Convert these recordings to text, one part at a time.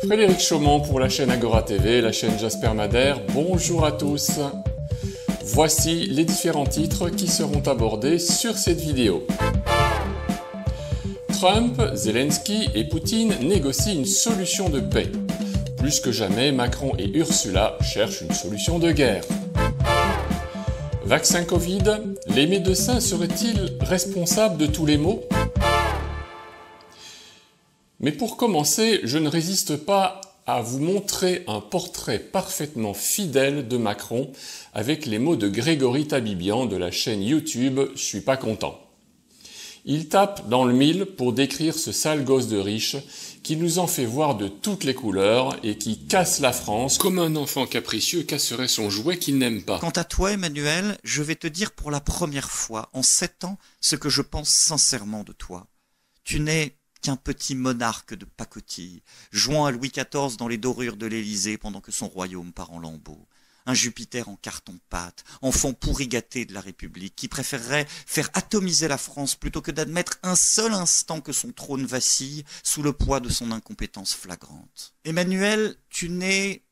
Frédéric Chaumont pour la chaîne Agora TV, la chaîne Jasper Madère. Bonjour à tous. Voici les différents titres qui seront abordés sur cette vidéo. Trump, Zelensky et Poutine négocient une solution de paix. Plus que jamais, Macron et Ursula cherchent une solution de guerre. Vaccin Covid, les médecins seraient-ils responsables de tous les maux ? Mais pour commencer, je ne résiste pas à vous montrer un portrait parfaitement fidèle de Macron avec les mots de Grégory Tabibian de la chaîne YouTube « Je suis pas content ». Il tape dans le mille pour décrire ce sale gosse de riche qui nous en fait voir de toutes les couleurs et qui casse la France comme un enfant capricieux casserait son jouet qu'il n'aime pas. Quant à toi, Emmanuel, je vais te dire pour la première fois en 7 ans ce que je pense sincèrement de toi. Tu n'es qu'un petit monarque de pacotille, jouant à Louis XIV dans les dorures de l'Élysée pendant que son royaume part en lambeaux. Un Jupiter en carton-pâte, enfant pourri gâté de la République, qui préférerait faire atomiser la France plutôt que d'admettre un seul instant que son trône vacille sous le poids de son incompétence flagrante. Emmanuel, tu n'es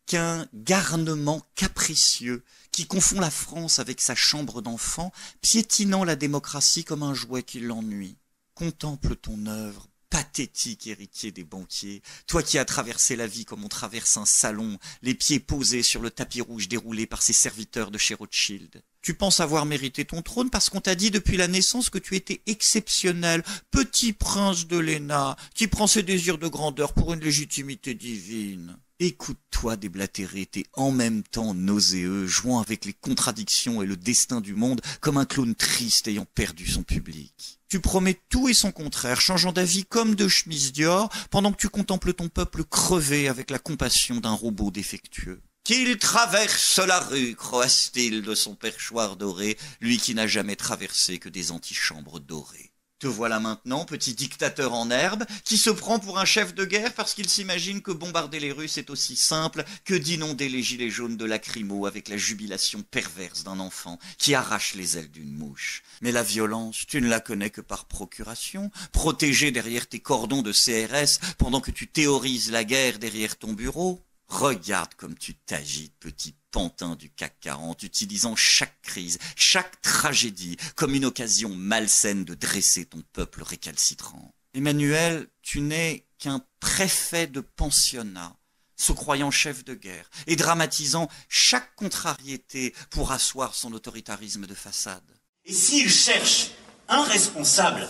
qu'un garnement capricieux qui confond la France avec sa chambre d'enfant, piétinant la démocratie comme un jouet qui l'ennuie. Contemple ton œuvre, pathétique héritier des banquiers, toi qui as traversé la vie comme on traverse un salon, les pieds posés sur le tapis rouge déroulé par ses serviteurs de chez Rothschild. Tu penses avoir mérité ton trône parce qu'on t'a dit depuis la naissance que tu étais exceptionnel, petit prince de l'ENA, qui prend ses désirs de grandeur pour une légitimité divine. Écoute-toi déblatérer, t'es en même temps nauséeux, jouant avec les contradictions et le destin du monde comme un clown triste ayant perdu son public. Tu promets tout et son contraire, changeant d'avis comme de chemise Dior, pendant que tu contemples ton peuple crever avec la compassion d'un robot défectueux. Qu'il traverse la rue, croasse-t-il de son perchoir doré, lui qui n'a jamais traversé que des antichambres dorées. Te voilà maintenant, petit dictateur en herbe, qui se prend pour un chef de guerre parce qu'il s'imagine que bombarder les Russes est aussi simple que d'inonder les gilets jaunes de lacrymo avec la jubilation perverse d'un enfant qui arrache les ailes d'une mouche. Mais la violence, tu ne la connais que par procuration, protégée derrière tes cordons de CRS pendant que tu théorises la guerre derrière ton bureau. Regarde comme tu t'agites, petit pantin du CAC 40, utilisant chaque crise, chaque tragédie comme une occasion malsaine de dresser ton peuple récalcitrant. Emmanuel, tu n'es qu'un préfet de pensionnat, se croyant chef de guerre et dramatisant chaque contrariété pour asseoir son autoritarisme de façade. Et s'ils cherchent un responsable,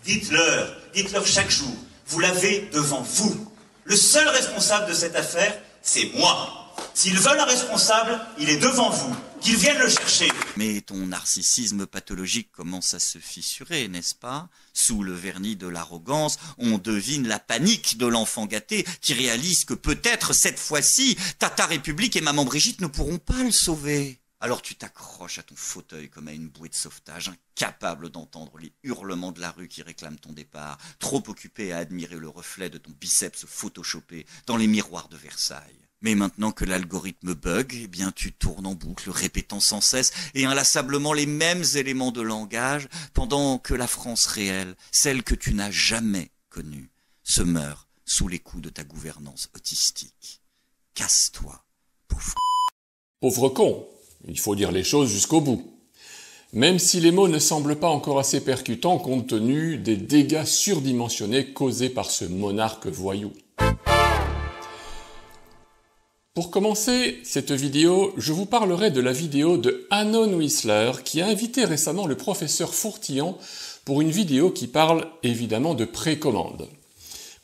dites-leur chaque jour, vous l'avez devant vous. Le seul responsable de cette affaire, c'est moi. S'ils veulent un responsable, il est devant vous. Qu'ils viennent le chercher. Mais ton narcissisme pathologique commence à se fissurer, n'est-ce pas? Sous le vernis de l'arrogance, on devine la panique de l'enfant gâté qui réalise que peut-être cette fois-ci, Tata République et Maman Brigitte ne pourront pas le sauver. Alors tu t'accroches à ton fauteuil comme à une bouée de sauvetage, incapable d'entendre les hurlements de la rue qui réclament ton départ, trop occupé à admirer le reflet de ton biceps photoshopé dans les miroirs de Versailles. Mais maintenant que l'algorithme bug, eh bien tu tournes en boucle, répétant sans cesse et inlassablement les mêmes éléments de langage, pendant que la France réelle, celle que tu n'as jamais connue, se meurt sous les coups de ta gouvernance autistique. Casse-toi, pauvre. Pauvre con, il faut dire les choses jusqu'au bout. Même si les mots ne semblent pas encore assez percutants compte tenu des dégâts surdimensionnés causés par ce monarque voyou. Pour commencer cette vidéo, je vous parlerai de la vidéo de Anon Whistler qui a invité récemment le professeur Fourtillon pour une vidéo qui parle évidemment de précommande.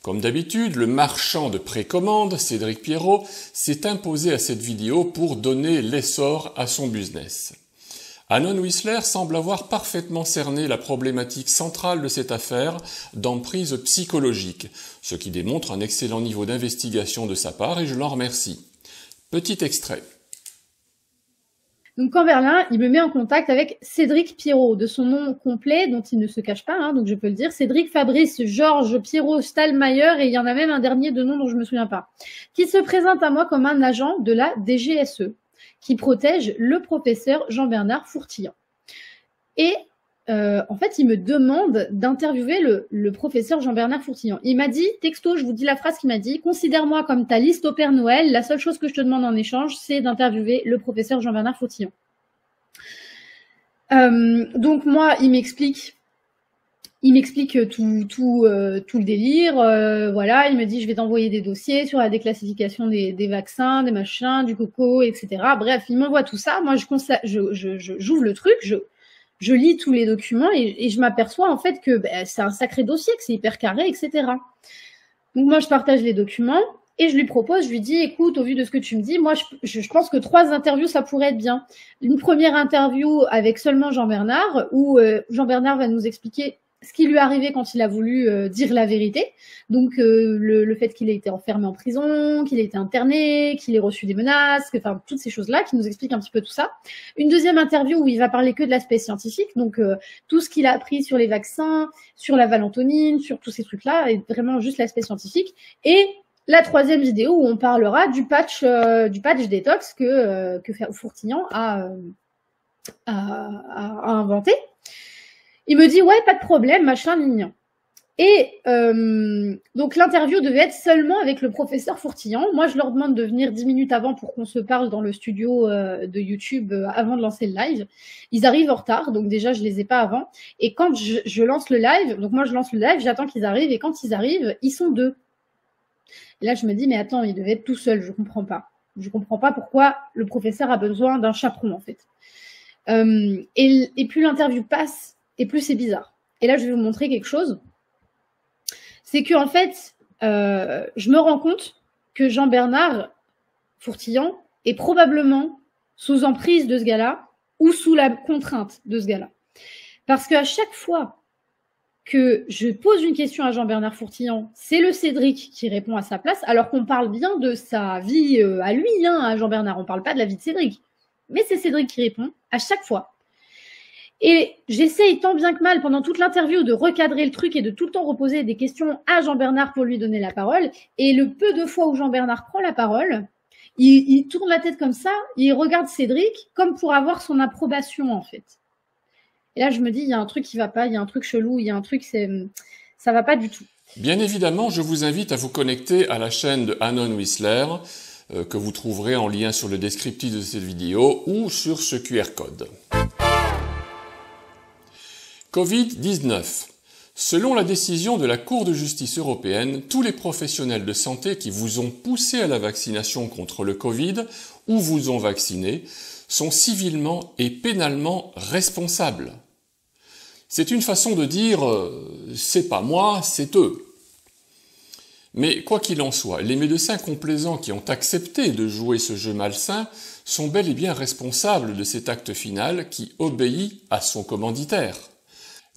Comme d'habitude, le marchand de précommande, Cédric Pierrot, s'est imposé à cette vidéo pour donner l'essor à son business. Anon Whistler semble avoir parfaitement cerné la problématique centrale de cette affaire d'emprise psychologique, ce qui démontre un excellent niveau d'investigation de sa part et je l'en remercie. Petit extrait. Donc Camberlin, il me met en contact avec Cédric Pierrot, de son nom complet, dont il ne se cache pas, donc je peux le dire, Cédric Fabrice Georges Pierrot Stallmeyer, et il y en a même un dernier de nom dont je me souviens pas, qui se présente à moi comme un agent de la DGSE, qui protège le professeur Jean-Bernard Fourtillon. Et en fait, il me demande d'interviewer le professeur Jean-Bernard Fourtillon. Il m'a dit, texto, je vous dis la phrase qu'il m'a dit, « Considère-moi comme ta liste au Père Noël, la seule chose que je te demande en échange, c'est d'interviewer le professeur Jean-Bernard Fourtillon. » Donc moi, il m'explique tout le délire, voilà, il me dit je vais t'envoyer des dossiers sur la déclassification des vaccins, des machins, du coco, etc. Bref, il m'envoie tout ça, moi j'ouvre le truc, je lis tous les documents et je m'aperçois en fait que c'est un sacré dossier, que c'est hyper carré, etc. Donc moi je partage les documents et je lui propose, je lui dis écoute, au vu de ce que tu me dis, moi je pense que 3 interviews ça pourrait être bien. Une première interview avec seulement Jean-Bernard où Jean-Bernard va nous expliquer ce qui lui est arrivé quand il a voulu dire la vérité. Donc le fait qu'il ait été enfermé en prison, qu'il ait été interné, qu'il ait reçu des menaces, enfin toutes ces choses-là, qui nous expliquent un petit peu tout ça. Une deuxième interview où il va parler que de l'aspect scientifique, donc tout ce qu'il a appris sur les vaccins, sur la valentonine, sur tous ces trucs-là, et vraiment juste l'aspect scientifique. Et la troisième vidéo où on parlera du patch détox que Fourtillon a inventé. Il me dit ouais, pas de problème, machin, lignon. Et donc l'interview devait être seulement avec le professeur Fourtillon. Moi, je leur demande de venir 10 minutes avant pour qu'on se parle dans le studio de YouTube avant de lancer le live. Ils arrivent en retard, donc déjà je les ai pas avant. Et quand je lance le live, donc moi je lance le live, j'attends qu'ils arrivent et quand ils arrivent, ils sont 2. Et là je me dis mais attends, ils devaient être tout seuls, je comprends pas. Je comprends pas pourquoi le professeur a besoin d'un chaperon en fait. Et plus l'interview passe, et plus c'est bizarre. Et là, je vais vous montrer quelque chose. C'est que en fait, je me rends compte que Jean-Bernard Fourtillon est probablement sous emprise de ce gars-là ou sous la contrainte de ce gars-là. Parce qu'à chaque fois que je pose une question à Jean-Bernard Fourtillon, c'est le Cédric qui répond à sa place, alors qu'on parle bien de sa vie à lui, à Jean-Bernard. On ne parle pas de la vie de Cédric. Mais c'est Cédric qui répond à chaque fois. Et j'essaye tant bien que mal pendant toute l'interview de recadrer le truc et de tout le temps reposer des questions à Jean-Bernard pour lui donner la parole. Et le peu de fois où Jean-Bernard prend la parole, il tourne la tête comme ça, il regarde Cédric comme pour avoir son approbation en fait. Et là je me dis, il y a un truc qui va pas, il y a un truc chelou, il y a un truc, ça va pas du tout. Bien évidemment, je vous invite à vous connecter à la chaîne de Anon Whistler, que vous trouverez en lien sur le descriptif de cette vidéo ou sur ce QR code. Covid-19. Selon la décision de la Cour de justice européenne, tous les professionnels de santé qui vous ont poussé à la vaccination contre le Covid ou vous ont vacciné sont civilement et pénalement responsables. C'est une façon de dire « c'est pas moi, c'est eux ». Mais quoi qu'il en soit, les médecins complaisants qui ont accepté de jouer ce jeu malsain sont bel et bien responsables de cet acte final qui obéit à son commanditaire.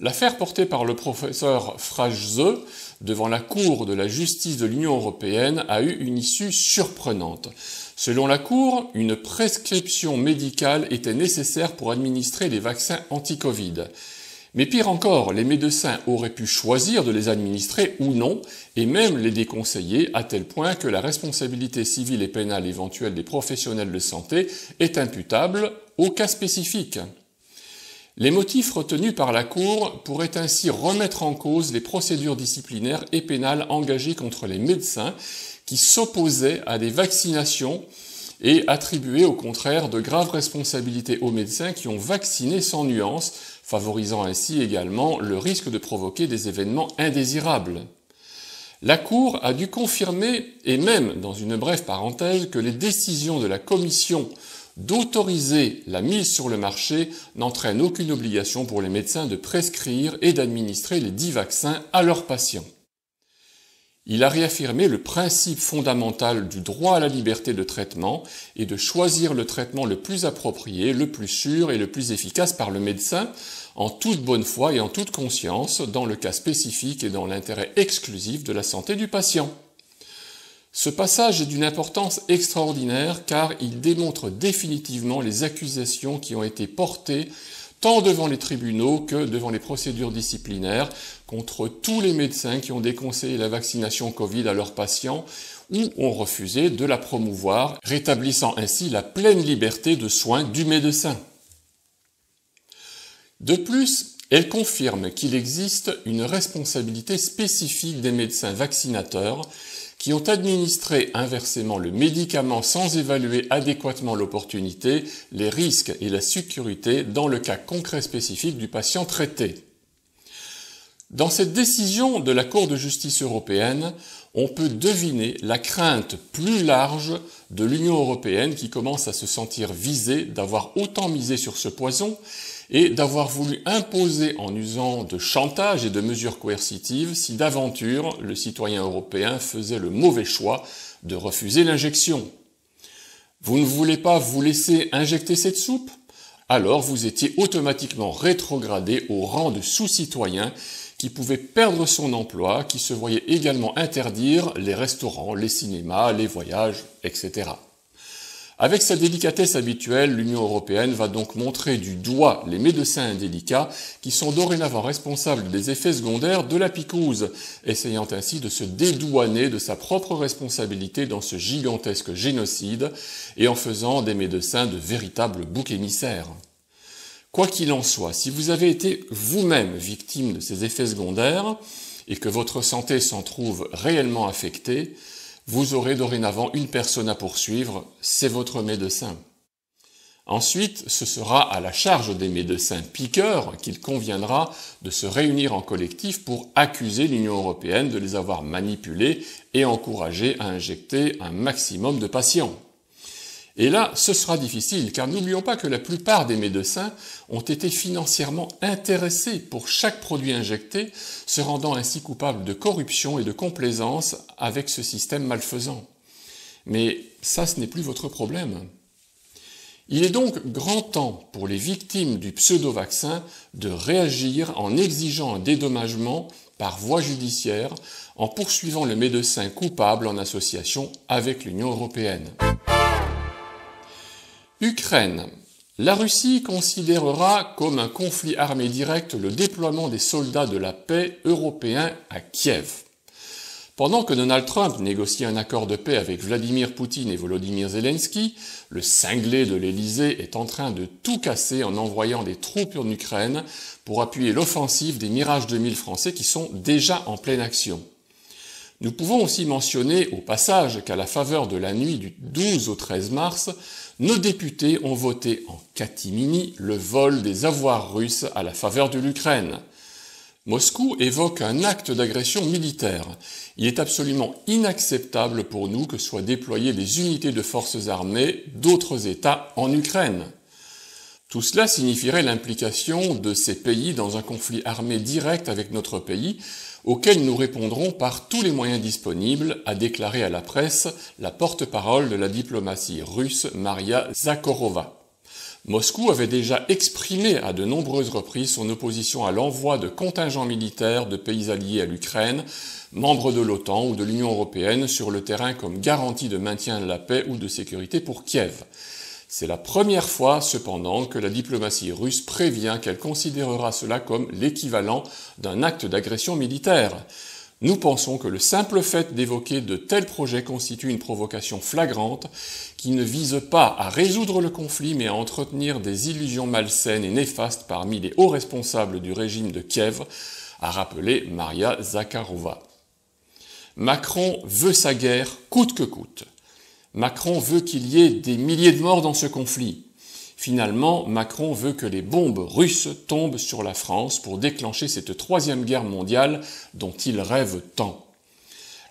L'affaire portée par le professeur Frajze devant la Cour de la justice de l'Union européenne a eu une issue surprenante. Selon la Cour, une prescription médicale était nécessaire pour administrer les vaccins anti-Covid. Mais pire encore, les médecins auraient pu choisir de les administrer ou non, et même les déconseiller, à tel point que la responsabilité civile et pénale éventuelle des professionnels de santé est imputable au cas spécifique. Les motifs retenus par la Cour pourraient ainsi remettre en cause les procédures disciplinaires et pénales engagées contre les médecins qui s'opposaient à des vaccinations et attribuer au contraire de graves responsabilités aux médecins qui ont vacciné sans nuance, favorisant ainsi également le risque de provoquer des événements indésirables. La Cour a dû confirmer, et même dans une brève parenthèse, que les décisions de la Commission d'autoriser la mise sur le marché n'entraînent aucune obligation pour les médecins de prescrire et d'administrer les 10 vaccins à leurs patients. Il a réaffirmé le principe fondamental du droit à la liberté de traitement et de choisir le traitement le plus approprié, le plus sûr et le plus efficace par le médecin, en toute bonne foi et en toute conscience, dans le cas spécifique et dans l'intérêt exclusif de la santé du patient. Ce passage est d'une importance extraordinaire car il démontre définitivement les accusations qui ont été portées tant devant les tribunaux que devant les procédures disciplinaires contre tous les médecins qui ont déconseillé la vaccination Covid à leurs patients ou ont refusé de la promouvoir, rétablissant ainsi la pleine liberté de soins du médecin. De plus, elle confirme qu'il existe une responsabilité spécifique des médecins vaccinateurs qui ont administré inversement le médicament sans évaluer adéquatement l'opportunité, les risques et la sécurité dans le cas concret spécifique du patient traité. Dans cette décision de la Cour de justice européenne, on peut deviner la crainte plus large de l'Union européenne qui commence à se sentir visée d'avoir autant misé sur ce poison et d'avoir voulu imposer en usant de chantage et de mesures coercitives si d'aventure le citoyen européen faisait le mauvais choix de refuser l'injection. Vous ne voulez pas vous laisser injecter cette soupe? Alors vous étiez automatiquement rétrogradé au rang de sous-citoyen qui pouvait perdre son emploi, qui se voyait également interdire les restaurants, les cinémas, les voyages, etc. Avec sa délicatesse habituelle, l'Union européenne va donc montrer du doigt les médecins indélicats qui sont dorénavant responsables des effets secondaires de la picouse, essayant ainsi de se dédouaner de sa propre responsabilité dans ce gigantesque génocide et en faisant des médecins de véritables boucs émissaires. Quoi qu'il en soit, si vous avez été vous-même victime de ces effets secondaires et que votre santé s'en trouve réellement affectée, vous aurez dorénavant une personne à poursuivre, c'est votre médecin. Ensuite, ce sera à la charge des médecins piqueurs qu'il conviendra de se réunir en collectif pour accuser l'Union européenne de les avoir manipulés et encourager à injecter un maximum de patients. Et là, ce sera difficile, car n'oublions pas que la plupart des médecins ont été financièrement intéressés pour chaque produit injecté, se rendant ainsi coupables de corruption et de complaisance avec ce système malfaisant. Mais ça, ce n'est plus votre problème. Il est donc grand temps pour les victimes du pseudo-vaccin de réagir en exigeant un dédommagement par voie judiciaire, en poursuivant le médecin coupable en association avec l'Union européenne. Ukraine. La Russie considérera comme un conflit armé direct le déploiement des soldats de la paix européens à Kiev. Pendant que Donald Trump négocie un accord de paix avec Vladimir Poutine et Volodymyr Zelensky, le cinglé de l'Élysée est en train de tout casser en envoyant des troupes en Ukraine pour appuyer l'offensive des Mirage 2000 français qui sont déjà en pleine action. Nous pouvons aussi mentionner au passage qu'à la faveur de la nuit du 12 au 13 mars, nos députés ont voté en catimini le vol des avoirs russes à la faveur de l'Ukraine. Moscou évoque un acte d'agression militaire. Il est absolument inacceptable pour nous que soient déployées des unités de forces armées d'autres États en Ukraine. Tout cela signifierait l'implication de ces pays dans un conflit armé direct avec notre pays, auquel nous répondrons par tous les moyens disponibles, a déclaré à la presse la porte-parole de la diplomatie russe Maria Zakharova. Moscou avait déjà exprimé à de nombreuses reprises son opposition à l'envoi de contingents militaires de pays alliés à l'Ukraine, membres de l'OTAN ou de l'Union européenne, sur le terrain comme garantie de maintien de la paix ou de sécurité pour Kiev. C'est la première fois, cependant, que la diplomatie russe prévient qu'elle considérera cela comme l'équivalent d'un acte d'agression militaire. Nous pensons que le simple fait d'évoquer de tels projets constitue une provocation flagrante qui ne vise pas à résoudre le conflit mais à entretenir des illusions malsaines et néfastes parmi les hauts responsables du régime de Kiev, a rappelé Maria Zakharova. Macron veut sa guerre coûte que coûte. Macron veut qu'il y ait des milliers de morts dans ce conflit. Finalement, Macron veut que les bombes russes tombent sur la France pour déclencher cette troisième guerre mondiale dont il rêve tant.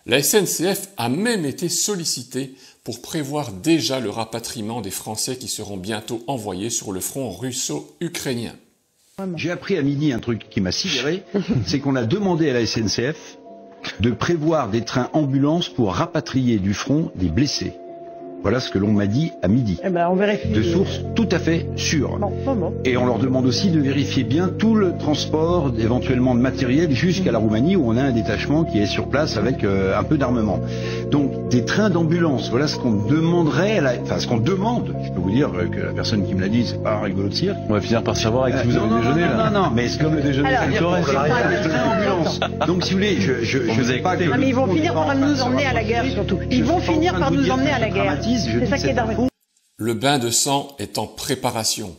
La SNCF a même été sollicitée pour prévoir déjà le rapatriement des Français qui seront bientôt envoyés sur le front russo-ukrainien. J'ai appris à midi un truc qui m'a sidéré, c'est qu'on a demandé à la SNCF de prévoir des trains ambulances pour rapatrier du front des blessés. Voilà ce que l'on m'a dit à midi. Eh ben, on vérifie. De sources tout à fait sûres. Bon. Et on leur demande aussi de vérifier bien tout le transport, éventuellement de matériel, jusqu'à la Roumanie où on a un détachement qui est sur place avec un peu d'armement. Donc des trains d'ambulance, voilà ce qu'on demanderait, enfin ce qu'on demande. Je peux vous dire que la personne qui me l'a dit, c'est pas un rigolo de cirque. On va finir par savoir avec qui vous avez déjeuné là. Non, mais c'est comme le déjeuner. Donc si vous voulez, je sais pas que... Non, mais ils vont finir par nous emmener à la guerre surtout. Ils vont finir par nous emmener à la guerre. C'est ça qui est dingue. Le bain de sang est en préparation.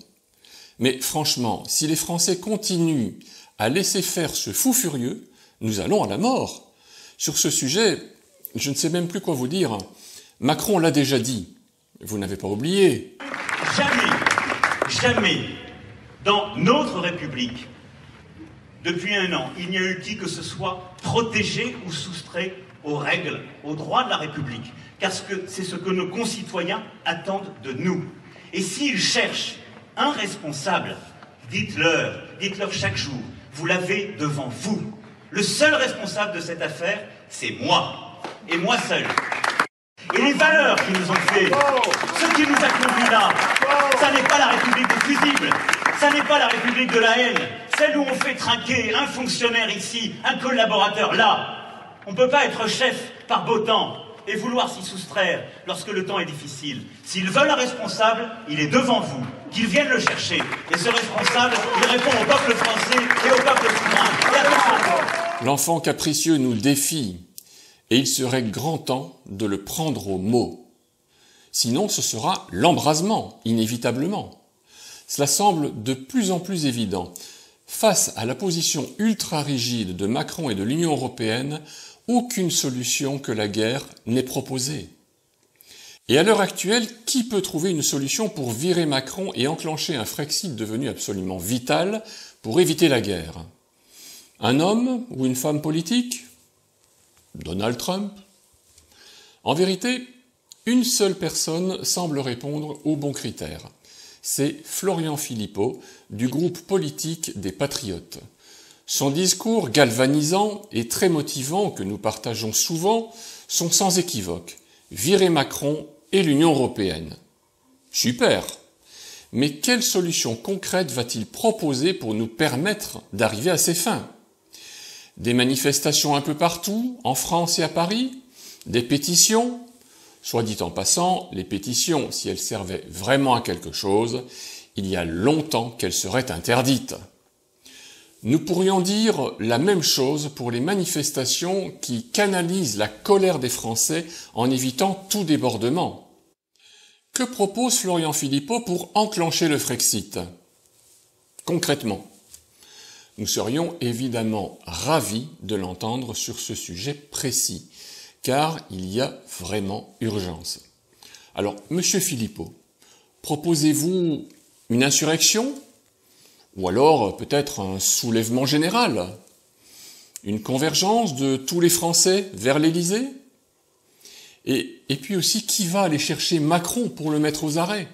Mais franchement, si les Français continuent à laisser faire ce fou furieux, nous allons à la mort. Sur ce sujet, je ne sais même plus quoi vous dire. Macron l'a déjà dit. Vous n'avez pas oublié. Jamais, dans notre République, depuis un an, il n'y a eu qui que ce soit protégé ou soustrait aux règles, aux droits de la République. Car c'est ce que nos concitoyens attendent de nous. Et s'ils cherchent un responsable, dites-leur chaque jour, vous l'avez devant vous. Le seul responsable de cette affaire, c'est moi, et moi seul. Et les valeurs qui nous ont fait, ce qui nous a conduits là, ça n'est pas la République des fusibles, ça n'est pas la République de la haine, celle où on fait trinquer un fonctionnaire ici, un collaborateur là. On ne peut pas être chef par beau temps et vouloir s'y soustraire lorsque le temps est difficile. S'ils veulent un responsable, il est devant vous, qu'ils viennent le chercher. Et ce responsable, il répond au peuple français et au peuple souverain. Et à personne. L'enfant capricieux nous défie, et il serait grand temps de le prendre au mot. Sinon, ce sera l'embrasement, inévitablement. Cela semble de plus en plus évident. Face à la position ultra-rigide de Macron et de l'Union européenne, aucune solution que la guerre n'est proposée. Et à l'heure actuelle, qui peut trouver une solution pour virer Macron et enclencher un Frexit devenu absolument vital pour éviter la guerre? Un homme ou une femme politique? Donald Trump? En vérité, une seule personne semble répondre aux bons critères. C'est Florian Philippot, du groupe politique des Patriotes. Son discours galvanisant et très motivant, que nous partageons souvent, sont sans équivoque. Virer Macron et l'Union européenne. Super! Mais quelle solution concrète va-t-il proposer pour nous permettre d'arriver à ses fins? Des manifestations un peu partout, en France et à Paris? Des pétitions? Soit dit en passant, les pétitions, si elles servaient vraiment à quelque chose, il y a longtemps qu'elles seraient interdites. Nous pourrions dire la même chose pour les manifestations qui canalisent la colère des Français en évitant tout débordement. Que propose Florian Philippot pour enclencher le Frexit? Concrètement, nous serions évidemment ravis de l'entendre sur ce sujet précis, car il y a vraiment urgence. Alors, Monsieur Philippot, proposez-vous une insurrection? Ou alors peut-être un soulèvement général? Une convergence de tous les Français vers l'Élysée? Et puis aussi, qui va aller chercher Macron pour le mettre aux arrêts?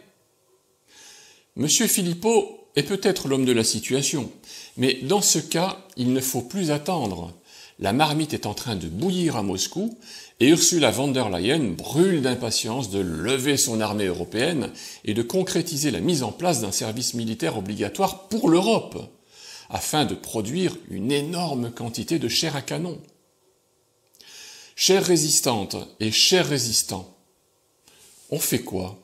Monsieur Philippot est peut-être l'homme de la situation, mais dans ce cas, il ne faut plus attendre. La marmite est en train de bouillir à Moscou et Ursula von der Leyen brûle d'impatience de lever son armée européenne et de concrétiser la mise en place d'un service militaire obligatoire pour l'Europe, afin de produire une énorme quantité de chair à canon. Chères résistantes et chers résistants, on fait quoi?